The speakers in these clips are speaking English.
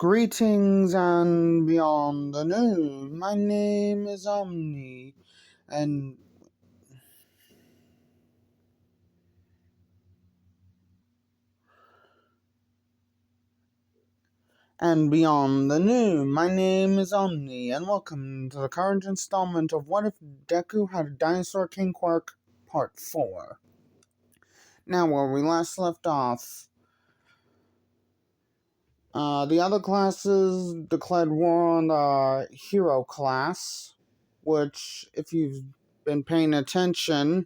Greetings and beyond the news. My name is Omni, and beyond the news. My name is Omni, and welcome to the current installment of What If Deku Had a Dinosaur King Quark Part 4. Now, where we last left off, the other classes declared war on the hero class, which, if you've been paying attention,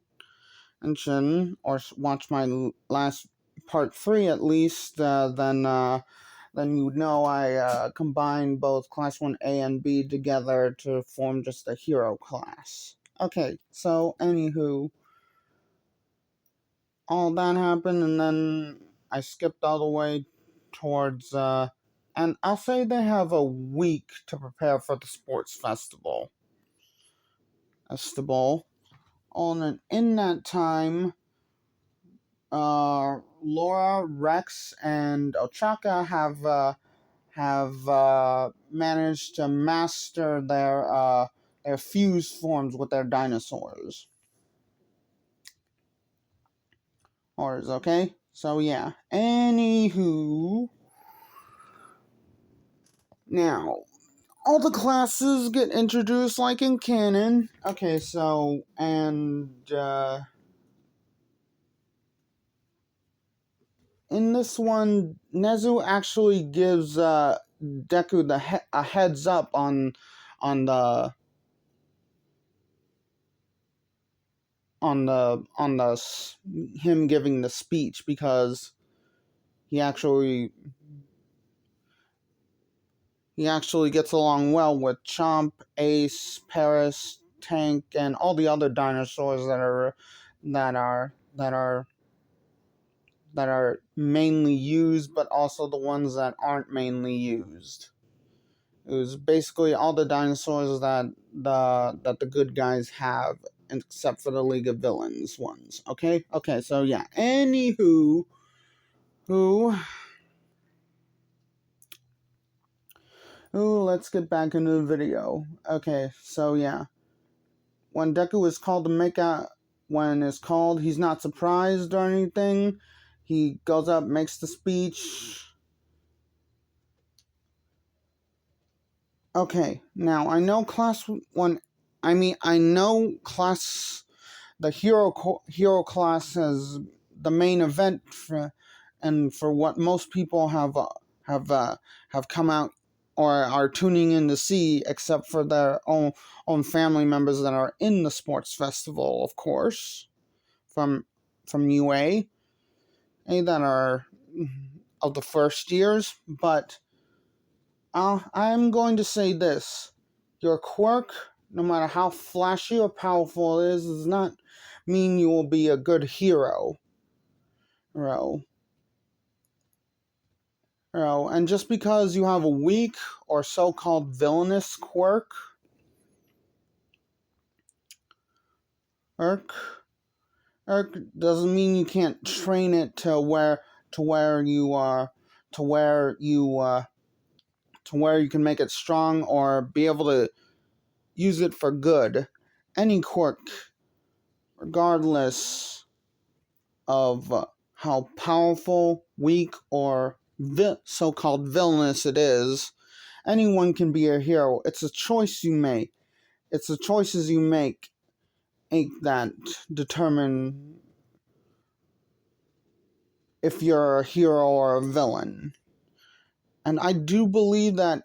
or watch my last part 3 at least, then you would know I combined both class 1A and B together to form just a hero class. Okay, so anywho, all that happened, and then I skipped all the way towards, and I'll say they have a week to prepare for the sports festival. And in that time, Laura, Rex, and Ochaka have managed to master their fuse forms with their dinosaurs. Okay? So yeah. Anywho, now all the classes get introduced like in canon. Okay, so in this one, Nezu actually gives Deku a heads up on the him giving the speech, because he actually gets along well with Chomp, Ace, Paris, Tank, and all the other dinosaurs that are mainly used, but also the ones that aren't mainly used. It was basically all the dinosaurs that the good guys have, except for the League of Villains ones. Okay, so yeah. Anywho, let's get back into the video. Okay, so yeah. When Deku is called to he's not surprised or anything. He goes up, makes the speech. Okay, now I know the hero class as the main event for what most people have come out or are tuning in to see, except for their own family members that are in the sports festival, of course, from UA, that are of the first years. But I'm going to say this: your quirk, no matter how flashy or powerful it is, does not mean you will be a good hero. And just because you have a weak or so-called villainous quirk, doesn't mean you can't train it to where you can make it strong or be able to use it for good. Any quirk, regardless of how powerful, weak, or so-called villainous it is, anyone can be a hero. It's a choice you make. It's the choices you make that determine if you're a hero or a villain. And I do believe that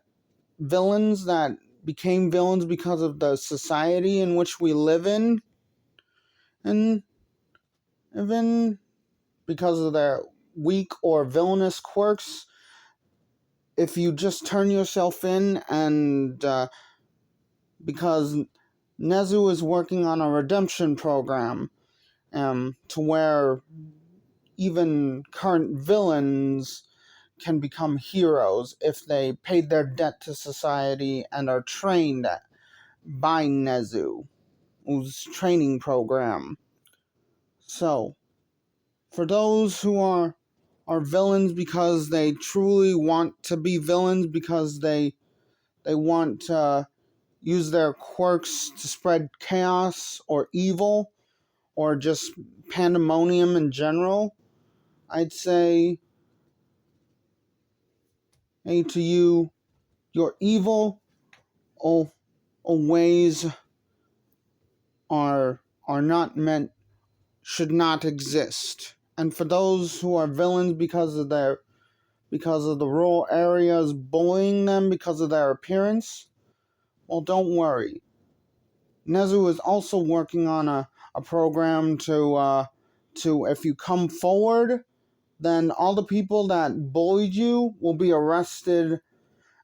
villains that became villains because of the society in which we live in, and even because of their weak or villainous quirks, if you just turn yourself in and because Nezu is working on a redemption program to where even current villains can become heroes if they paid their debt to society and are trained by Nezu's training program. So, for those who are are villains because they truly want to be villains, because they want to use their quirks to spread chaos or evil or just pandemonium in general, I'd say, hey, to you, your evil ways are not meant, should not exist. And for those who are villains because of the rural areas bullying them because of their appearance, well, don't worry. Nezu is also working on a program to if you come forward, then all the people that bullied you will be arrested,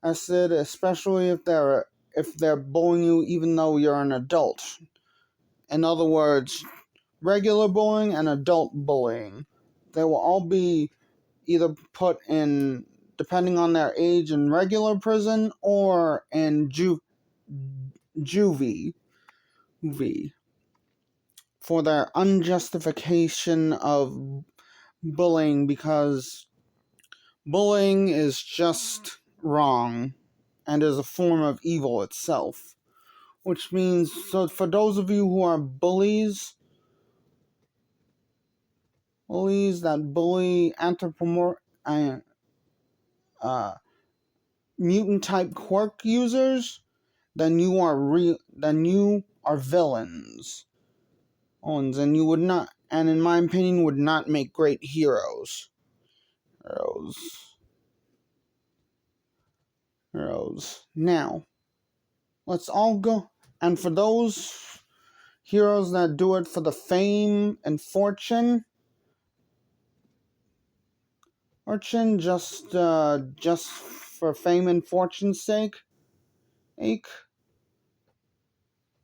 especially if they're bullying you even though you're an adult. In other words, regular bullying and adult bullying. They will all be either put in, depending on their age, in regular prison or in juvie for their unjustification of bullying, because bullying is just wrong and is a form of evil itself. Which means, so for those of you who are bullies that bully mutant type quirk users, then you are villains. And you would not, and in my opinion, would not make great heroes. Now, let's all go. And for those heroes that do it for the fame and fortune, just for fame and fortune's sake,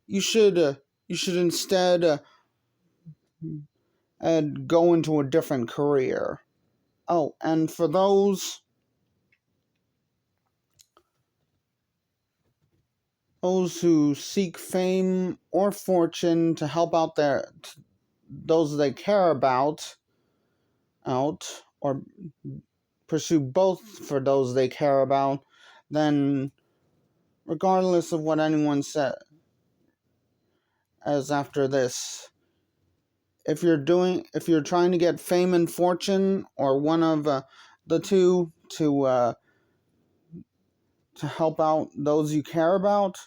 you should instead go into a different career. Oh, and for those who seek fame or fortune to help out those they care about, or pursue both for those they care about, then regardless of what anyone says as after this, if you're trying to get fame and fortune, or one of the two, to help out those you care about,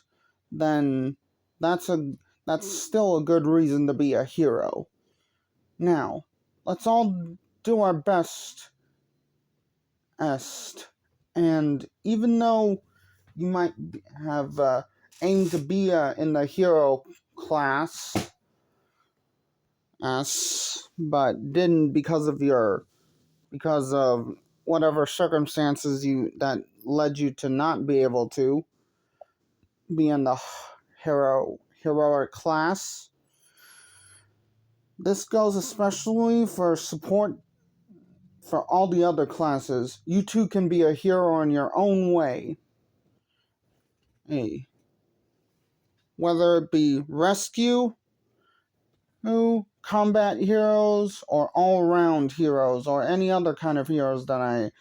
then that's still a good reason to be a hero. Now, let's all do our best. And even though you might have aimed to be in the hero class, but didn't because of whatever circumstances that led you to not be able to be in the heroic class. This goes especially for support for all the other classes. You too can be a hero in your own way. Hey, whether it be rescue, combat heroes, or all-around heroes, or any other kind of heroes that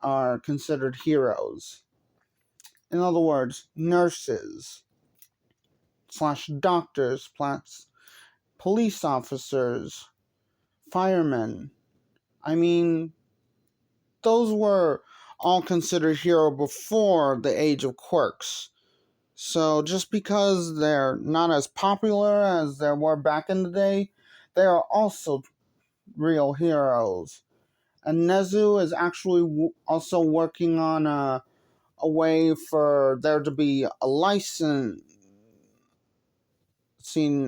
are considered heroes. In other words, nurses / doctors / police officers, firemen. I mean, those were all considered hero before the age of quirks. So just because they're not as popular as they were back in the day, they are also real heroes. And Nezu is actually also working on a way for there to be a licensing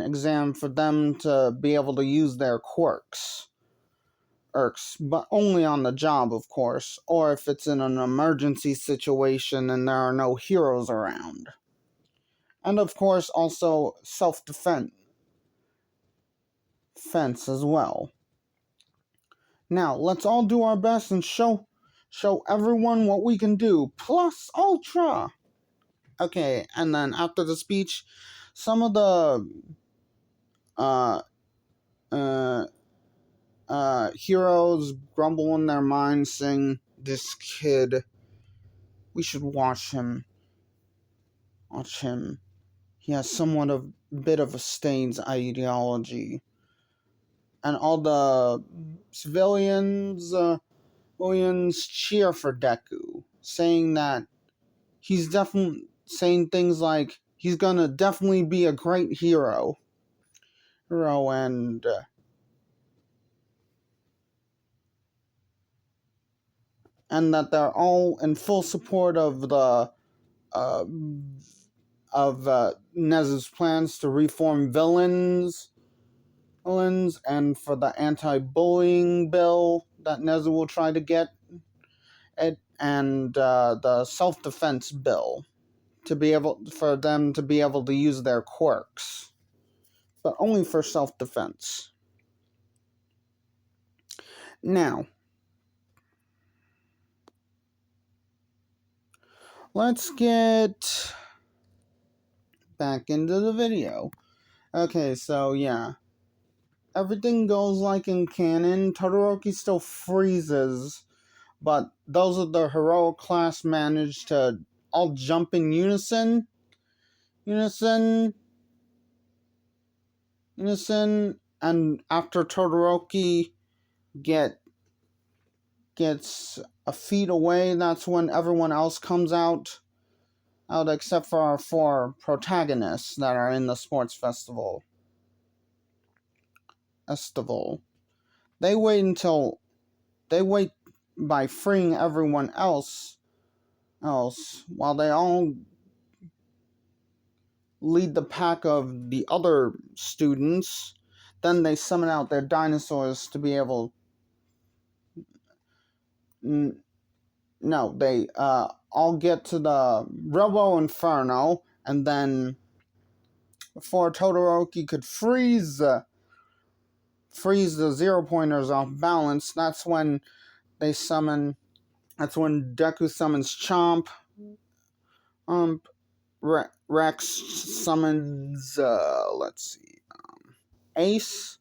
exam for them to be able to use their quirks. But only on the job, of course, or if it's in an emergency situation and there are no heroes around. And of course, also self-defense as well. Now, let's all do our best and show everyone what we can do. Plus ultra! Okay, and then after the speech, some of the heroes grumble in their minds, saying, "This kid, we should watch him. Watch him. He has somewhat of bit of a Stains ideology." And all the civilians cheer for Deku, saying that he's definitely saying things like he's gonna definitely be a great hero. And that they're all in full support of the uh, Nez's plans to reform villains, and for the anti-bullying bill that Nez will try to get it, and the self-defense bill for them to be able to use their quirks, but only for self-defense. Now, let's get back into the video. Okay, so yeah. Everything goes like in canon. Todoroki still freezes, but those of the heroic class manage to all jump in unison, and after Todoroki gets a feet away, that's when everyone else comes out except for our 4 protagonists that are in the sports festival. They wait by freeing everyone else while they all lead the pack of the other students. Then they summon out their dinosaurs to be able... No, they all get to the Robo Inferno, and then before Todoroki could freeze the 0-pointers off balance, that's when Deku summons Chomp. Rex summons, Ace.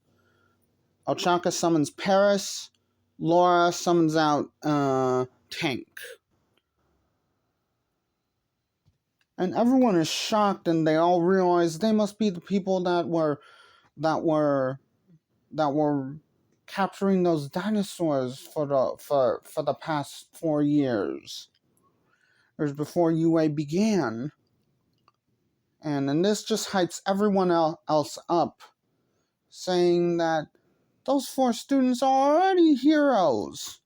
Ochaka summons Paris. Laura summons out, Tank. And everyone is shocked, and they all realize they must be the people that were capturing those dinosaurs for the past 4 years. It was before UA began. And this just hypes everyone else up, saying that those 4 students are already heroes.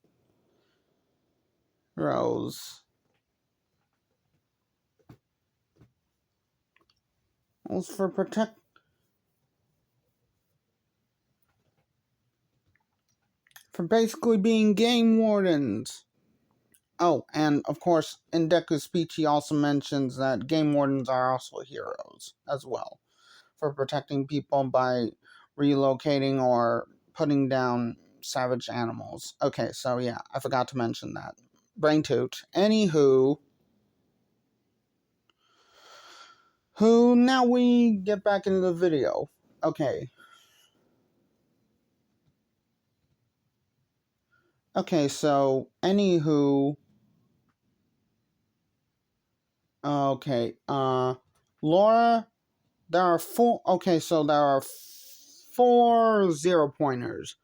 For basically being game wardens. Oh, and of course, in Deku's speech, he also mentions that game wardens are also heroes as well, for protecting people by relocating or putting down savage animals. Okay, so yeah, I forgot to mention that. Brain toot. Anywho, now we get back into the video. Okay, so anywho, Laura, there are 4 0-pointers.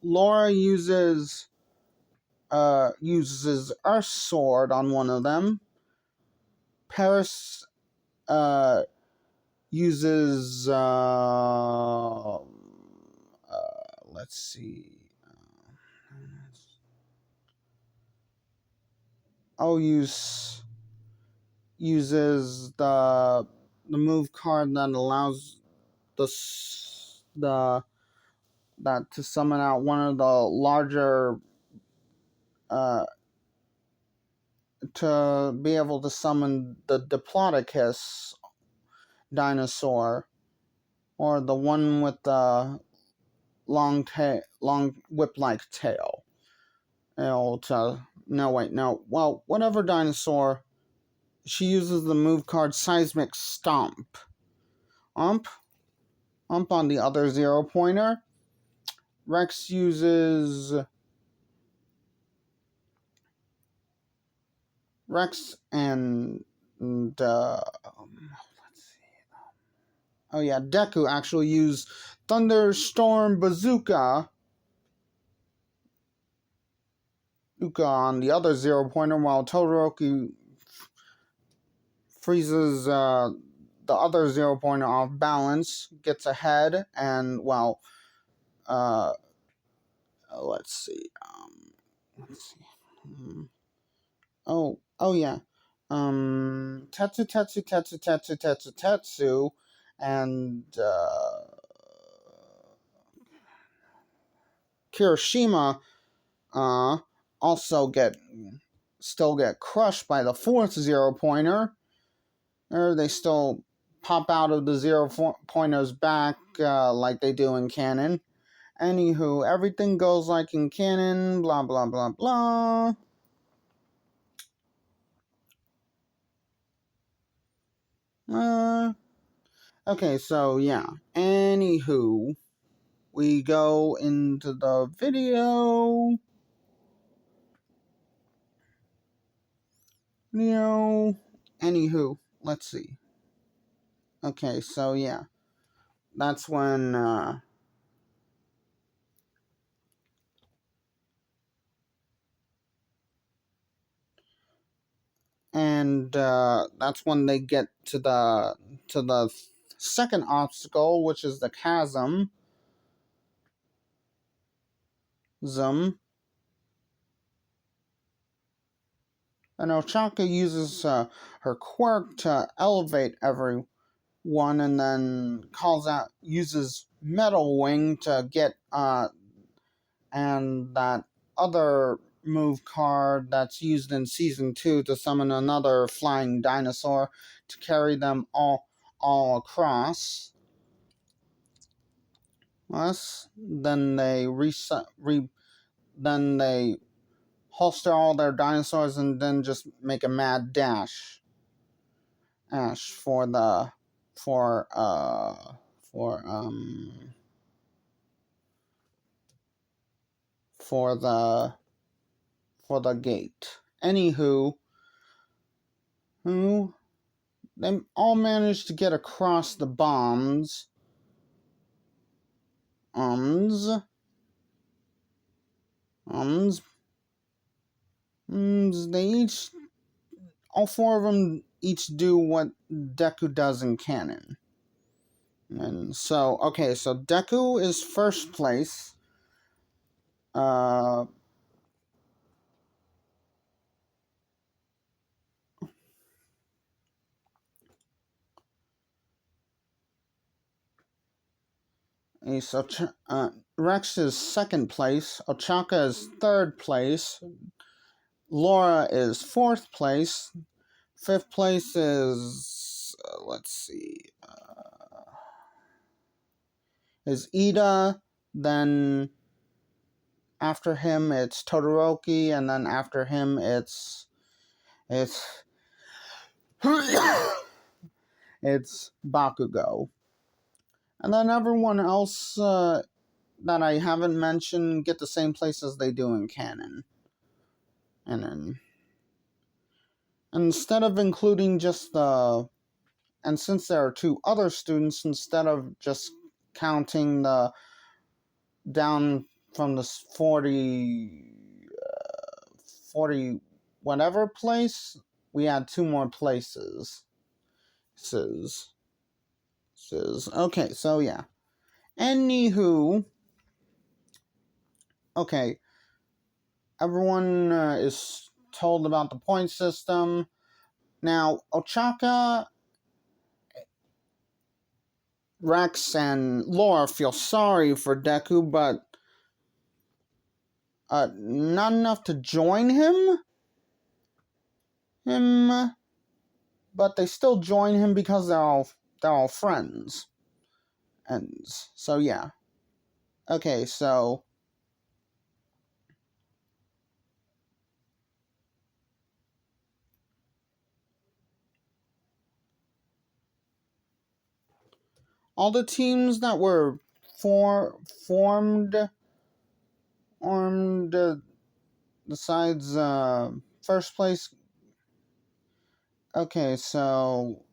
Laura uses Earth Sword on one of them. Paris uses let's see. Uses the move card that allows that to summon out one of the larger to be able to summon the Diplodocus dinosaur, or the one with the long whip-like tail. Whatever dinosaur. She uses the move card Seismic Stomp. On the other 0-pointer. Rex uses Rex and let's see. Oh yeah, Deku actually used Thunderstorm Bazooka on the other zero pointer, while Todoroki freezes the other zero pointer off balance, gets ahead, and well, uh, let's see. Let's see. Oh yeah. Tetsu, and Kirishima uh, also still get crushed by the fourth zero pointer. Or they still pop out of the zero pointer's back like they do in canon. Anywho, everything goes like in canon, blah blah blah blah. Okay, so yeah. Anywho, we go into the video. Anywho, let's see. Okay, so yeah. That's when that's when they get to the second obstacle, which is the chasm. And Ochaka uses her quirk to elevate everyone, and then uses Metal Wing to get and that other move card that's used in season 2 to summon another flying dinosaur to carry them all across. Then they then they holster all their dinosaurs and then just make a mad dash for the for for for the for the gate. Anywho, they all managed to get across the bombs. They each, all four of them each do what Deku does in canon. And so, okay, so Deku is first place. So Rex is second place. Ochaka is third place. Laura is fourth place. Fifth place is let's see, is Ida. Then after him it's Todoroki, and then after him it's it's Bakugo. And then everyone else that I haven't mentioned get the same place as they do in canon. And then instead of including just and since there are two other students, instead of just counting the down from the 40 whatever place, we had two more places. Okay, so yeah. Anywho, okay, everyone is told about the point system. Now, Ochaka, Rex, and Laura feel sorry for Deku, but not enough to join him. But they still join him because they're all friends. And so yeah. Okay, so all the teams that were formed armed. Besides first place. Okay, so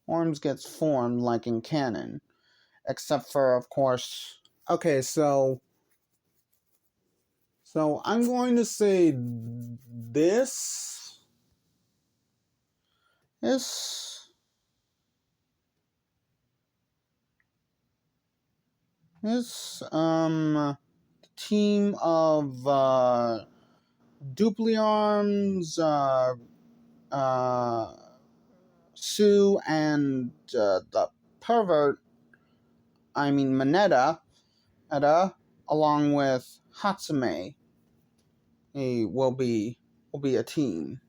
arms gets formed like in canon, except for of course. Okay, so I'm going to say this is team of Dupli Arms, uh, Sue, and the pervert. I mean Mineta, along with Hatsume, will be a team.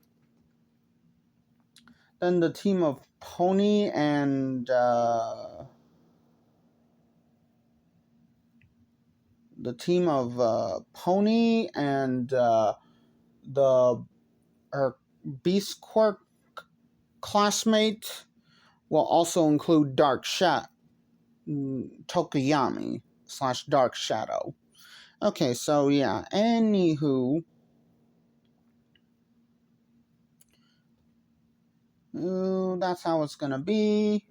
Then the team of Pony and the her Beast Quark classmate will also include Tokuyami / Dark Shadow. Okay, so yeah. Anywho, that's how it's gonna be.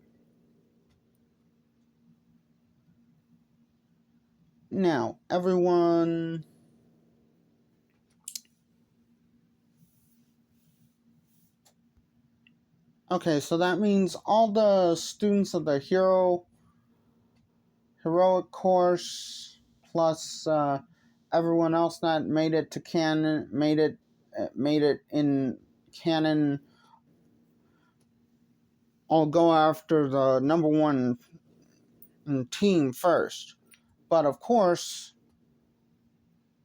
Now, everyone. Okay, so that means all the students of the heroic course, plus everyone else that made it to canon, made it in canon. I'll go after the number one team first. But of course,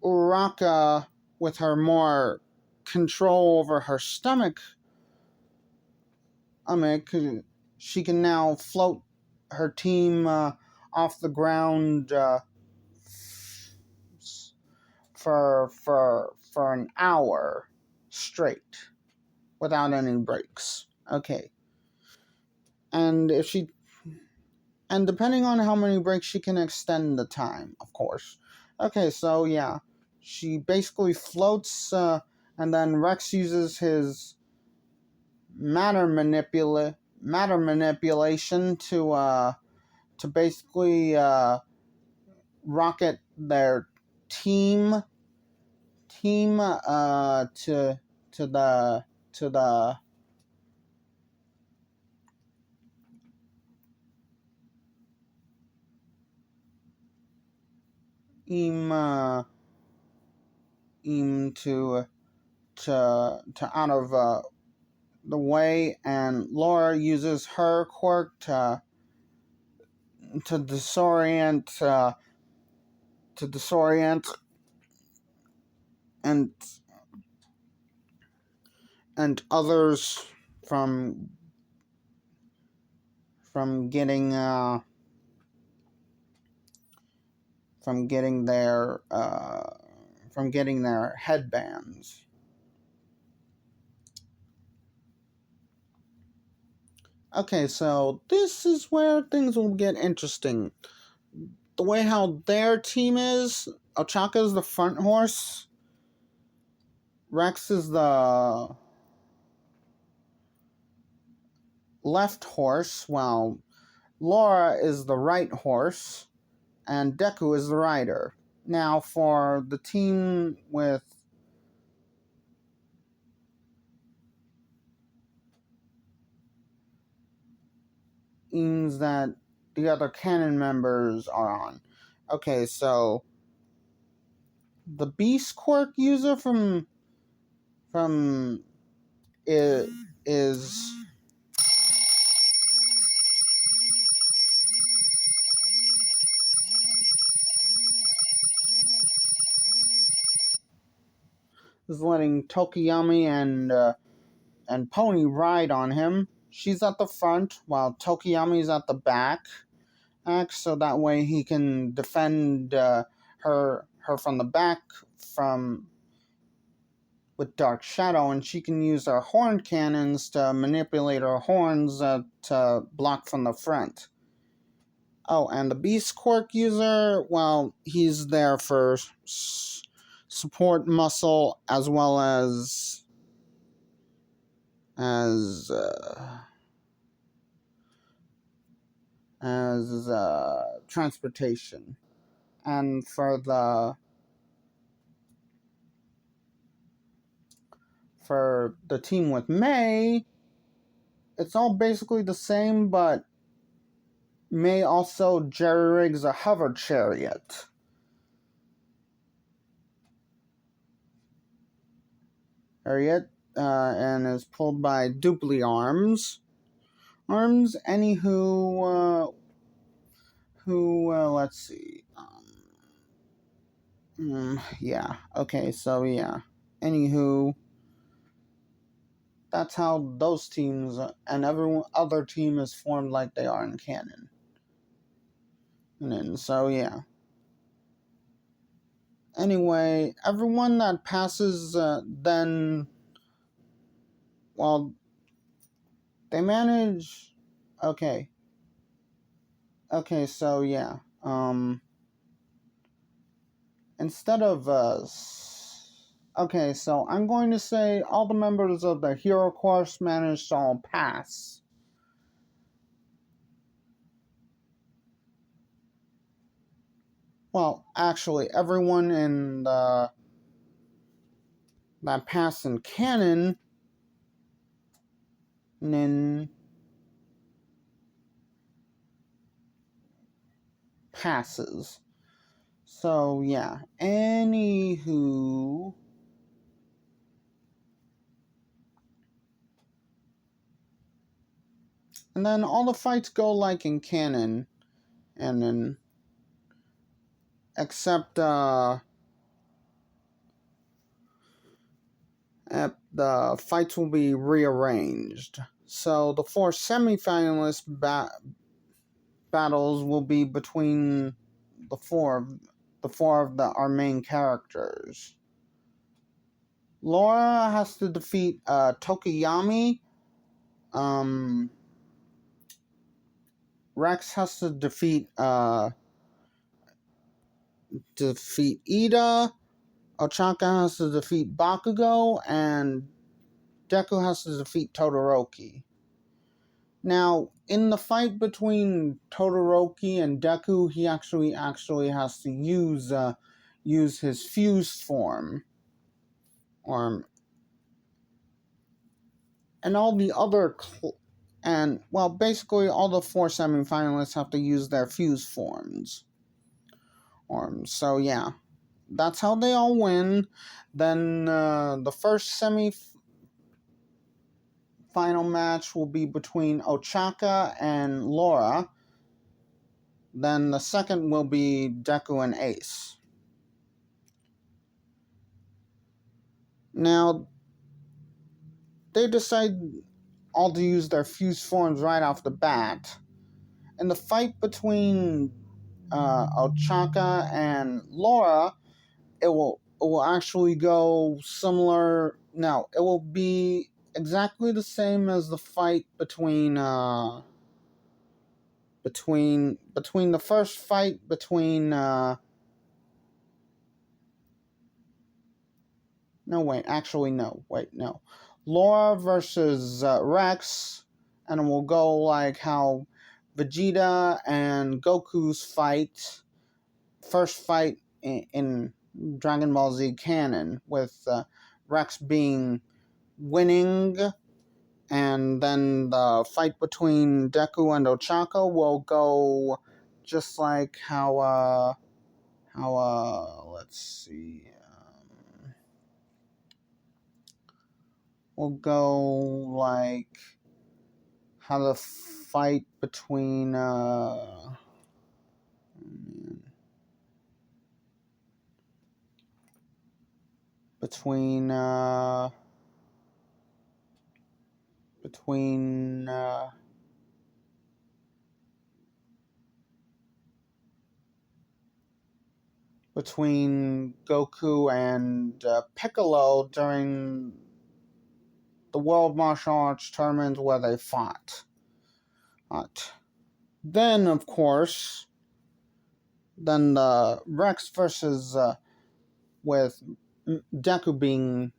Uraka, with her more control over her stomach, she can now float her team off the ground for an hour straight without any breaks. Okay, and if she and depending on how many breaks, she can extend the time, of course. Okay, so yeah, she basically floats, and then Rex uses his matter manipulation to basically rocket their team to the team to out of the way, and Laura uses her quirk to disorient and others from from getting uh, from getting their headbands. Okay, so this is where things will get interesting. The way how their team is, Ochaka is the front horse, Rex is the left horse, while Laura is the right horse, and Deku is the rider. Now, for the team with teams that the other canon members are on. Okay, so the Beast Quirk user from is letting Tokiyami and Pony ride on him. She's at the front while Tokiyami's at the back, so that way he can defend her from the back from with Dark Shadow, and she can use her horn cannons to manipulate her horns to block from the front. Oh, and the Beast Quirk user, well, he's there for support muscle as well as transportation. And for the team with May, it's all basically the same, but May also jerry-rigs a hover chariot. And is pulled by Dupli arms. Anywho, let's see. Yeah. Okay. So yeah. Anywho, that's how those teams and every other team is formed like they are in canon. And then, so yeah. Anyway, everyone that passes, then, well, they manage. Okay. Okay. So yeah. Instead of okay, so I'm going to say all the members of the hero course managed to all pass. Well, actually, everyone in that passed in canon passes. So yeah. Anywho, and then all the fights go like in canon, and then except the fights will be rearranged. So the four semifinalist battles will be between the four of our main characters. Laura has to defeat Tokiyami. Rex has to defeat Ida. Ochaka has to defeat Bakugo, and Deku has to defeat Todoroki. Now, in the fight between Todoroki and Deku, he actually has to use his fused form, and all the other basically all the four semifinalists have to use their fused forms. So yeah, that's how they all win. Then the first final match will be between Ochaka and Laura. Then the second will be Deku and Ace. Now, they decide all to use their fused forms right off the bat. In the fight between Ochaka and Laura, it will actually go similar. No, it will be exactly the same as the fight between the first fight between no. Laura versus Rex, and it will go like how Vegeta and Goku's first fight in Dragon Ball Z canon, with Rex being winning, and then the fight between Deku and Ochaka will go just like how let's see, will go like how the fight between between Goku and Piccolo during the World Martial Arts tournament where they fought. Then, of course, then the Rex versus with Deku being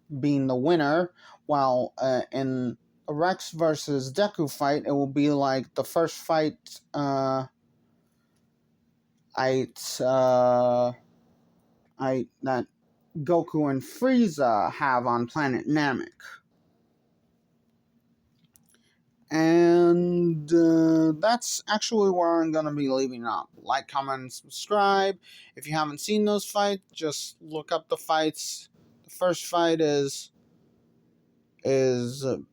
the winner, while in a Rex versus Deku fight, it will be like the first fight I that Goku and Frieza have on planet Namek. And that's actually where I'm going to be leaving up. Like, comment, and subscribe. If you haven't seen those fights, just look up the fights. The first fight is Vegeta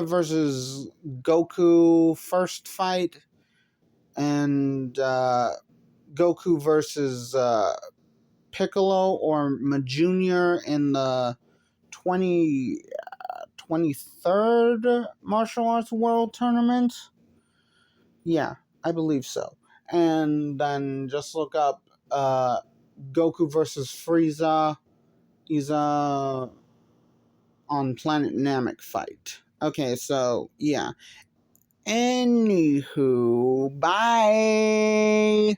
versus Goku first fight, and Goku versus Piccolo or Junior in the 23rd Martial Arts World Tournament. Yeah, I believe so. And then just look up Goku versus Frieza. He's on Planet Namek fight. Okay, so yeah. Anywho, bye.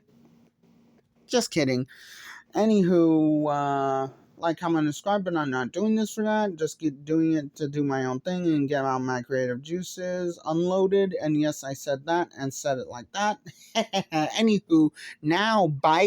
Just kidding. Anywho, like, comment, and subscribe, but I'm not doing this for that. Just keep doing it to do my own thing and get out my creative juices unloaded. And yes, I said that and said it like that. Anywho, now, bye.